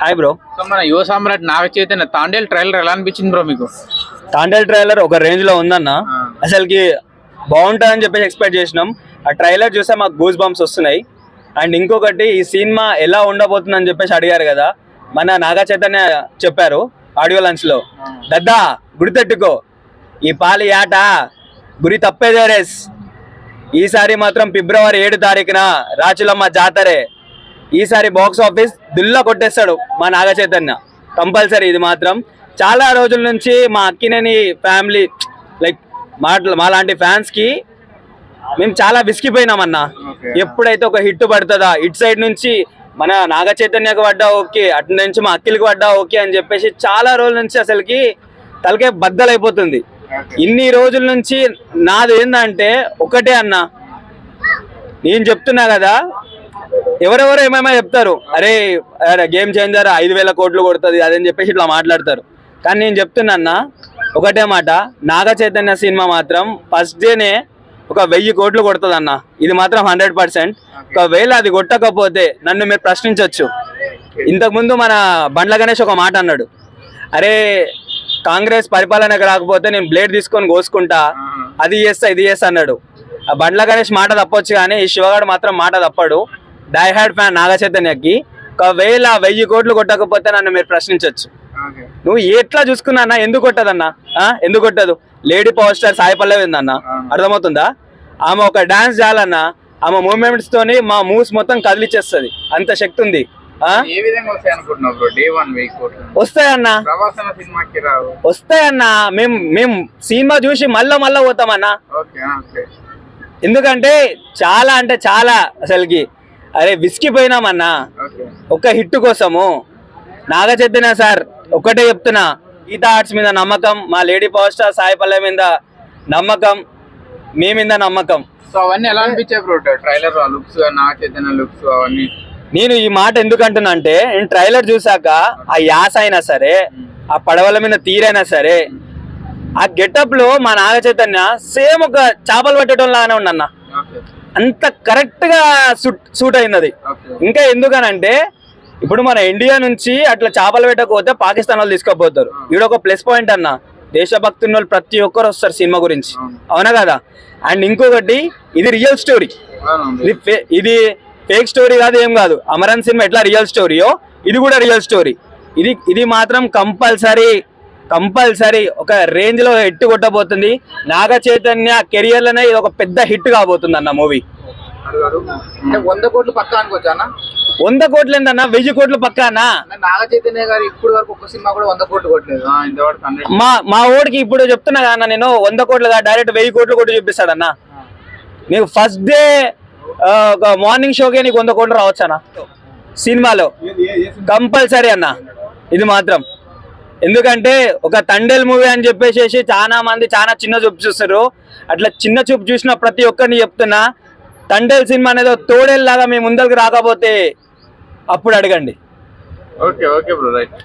Hi bro. So మన యువ సామ్రాట్ Naga Chaitanya Thandel trailer ఎలా అనిపించింది బ్రో మీకు? తాండేల్ ట్రైలర్ ఒక రేంజ్ లో ఉందన్న. అసలుకి బాగుంటుందని చెప్పేసి ఎక్స్పెక్ట్ చేసినాం. ఆ ట్రైలర్ చూస్తే మాకు గూస్ బంప్స్ వస్తున్నాయి. అండ్ ఇంకొకటి, ఈ సినిమా ఎలా ఉండబోతుందని చెప్పేసి అడిగారు కదా, మన నాగ చైతన్య చెప్పారు ఆడియో లంచ్ లో, దద్దా గుడితెట్టుకో, ఈ పాలి ఆట గురి తప్పేదే రేస్, ఈసారి మాత్రం ఫిబ్రవరి 7 తారీఖున రాచులమ్మ జాతరే, ఈసారి బాక్స్ ఆఫీస్ దుల్లా కొట్టేస్తాడు మా నాగ చైతన్య కంపల్సరీ. ఇది మాత్రం చాలా రోజుల నుంచి మా అక్కినేని ఫ్యామిలీ లైక్ మా లాంటి ఫ్యాన్స్కి మేము చాలా విసిగిపోయినామన్న. ఎప్పుడైతే ఒక హిట్ పడుతుందా, ఇటు సైడ్ నుంచి మన నాగ చైతన్యకు పడ్డా ఓకే, అటు నుంచి మా అక్కిలకి పడ్డా ఓకే అని చెప్పేసి చాలా రోజుల నుంచి అసలుకి తలకే బద్దలైపోతుంది. ఇన్ని రోజుల నుంచి నాది ఏంటంటే ఒకటే అన్న, నేను చెప్తున్నా కదా, ఎవరెవరు ఏమేమో చెప్తారు, అరే గేమ్ చేంజర్ 5,000 కోట్లు కొడుతుంది అదని చెప్పేసి ఇట్లా మాట్లాడతారు. కానీ నేను చెప్తున్నా అన్న ఒకటే మాట, నాగ చైతన్య సినిమా మాత్రం ఫస్ట్ డేనే ఒక 1000 కోట్లు కొడుతుంది అన్న. ఇది మాత్రం 100%. ఒకవేళ అది కొట్టకపోతే నన్ను మీరు ప్రశ్నించవచ్చు. ఇంతకుముందు మన బండ్ల గణేష్ ఒక మాట అన్నాడు, అరే కాంగ్రెస్ పరిపాలనకు రాకపోతే నేను బ్లేడ్ తీసుకొని కోసుకుంటా, అది చేస్తా ఇది చేస్తా అన్నాడు. ఆ బండ్ల గణేష్ మాట తప్పొచ్చు, కానీ ఈ శివగాడు మాత్రం మాట తప్పడు. డై హ్యాడ్ ఫ్యాన్ నాగ చైతన్యకి. ఒకవేళ 1000 కోట్లు కొట్టకపోతే నన్ను మీరు ప్రశ్నించవచ్చు. నువ్వు ఎట్లా చూసుకున్నా ఎందుకు కొట్టదన్నా, ఎందుకు కొట్టదు? Lady power star Sai Pallavi ఉందన్న, అర్థమవుతుందా? ఆమె ఒక డాన్స్ చేయాలన్నా, ఆమె మూమెంట్స్ తోని మా మూవ్స్ మొత్తం కదిలిచ్చేస్తుంది, అంత శక్తి ఉంది. వస్తాయన్నా, వస్తాయన్నా. మేము సినిమా చూసి మళ్ళా పోతామన్నా. ఎందుకంటే చాలా అంటే చాలా అసలుకి అరే విసిగిపోయినామన్నా ఒక హిట్ కోసము. నాగ చైతన్య సార్ ఒకటే చెప్తున్నా, గీతా ఆర్ట్స్ మీద నమ్మకం, మా lady power star Sai Pallavi మీద నమ్మకం, మీ మీద నమ్మకం. సో అవన్నీ ఎలా అనిపించాయి bro trailer looks, Naga Chaitanya looks అవన్నీ? నేను ఈ మాట ఎందుకు అంటున్నా అంటే, నేను ట్రైలర్ చూసాక ఆ యాస అయినా సరే, ఆ పడవల మీద తీరైనా సరే, ఆ గెటప్ లో మా నాగ చైతన్య సేమ్ ఒక చేపలు పట్టడం లాగానే ఉండన్న. అంత కరెక్ట్ గా సూట్ అయినది. ఇంకా ఎందుకనంటే, ఇప్పుడు మన ఇండియా నుంచి అట్లా చేపలు పెట్టకపోతే పాకిస్తాన్ వాళ్ళు తీసుకోపోతారు. ఇది ఒక ప్లస్ పాయింట్ అన్న. దేశభక్తి ఉన్న వాళ్ళు ప్రతి ఒక్కరు వస్తారు సినిమా గురించి, అవునా కదా? అండ్ ఇంకొకటి, ఇది రియల్ స్టోరీ, ఇది ఫేక్ స్టోరీ కాదు, ఏం కాదు. అమరన్ సినిమా ఎట్లా రియల్ స్టోరీయో ఇది కూడా రియల్ స్టోరీ. ఇది మాత్రం కంపల్సరీ ఒక రేంజ్ లో హిట్ కొట్టబోతుంది. నాగ చైతన్య కెరియర్ లోనే ఇది ఒక పెద్ద హిట్ కాబోతుంది అన్న మూవీ. 100 కోట్లు పక్కా అనుకోవచ్చు అన్న? 100 కోట్లు ఏంటన్నా, 1000 కోట్లు పక్కా అన్న. నాగ చైతన్య గారు ఇప్పుడు వరకు ఒక్క సినిమా కూడా 100 కోట్లు కొట్టలేదు. మా ఓడికి ఇప్పుడు చెప్తున్నా కదా నేను, 100 కోట్లు కాదు, డైరెక్ట్ 1000 కోట్లు కొట్టి చూపిస్తాడన్న. నీకు ఫస్ట్ డే ఒక మార్నింగ్ షోకే నీకు 100 కోట్లు రావచ్చు అన్న సినిమాలో, కంపల్సరీ అన్న. ఇది మాత్రం ఎందుకంటే ఒక తండేల్ మూవీ అని చెప్పేసి చాలా మంది చాలా చిన్న చూపు చూస్తారు. అట్లా చిన్న చూపు చూసిన ప్రతి ఒక్కరిని చెప్తున్నా, తండేల్ సినిమా అనేది తోడేల్లాగా మీ ముందరికి రాకపోతే అప్పుడు అడగండి. Okay bro, right.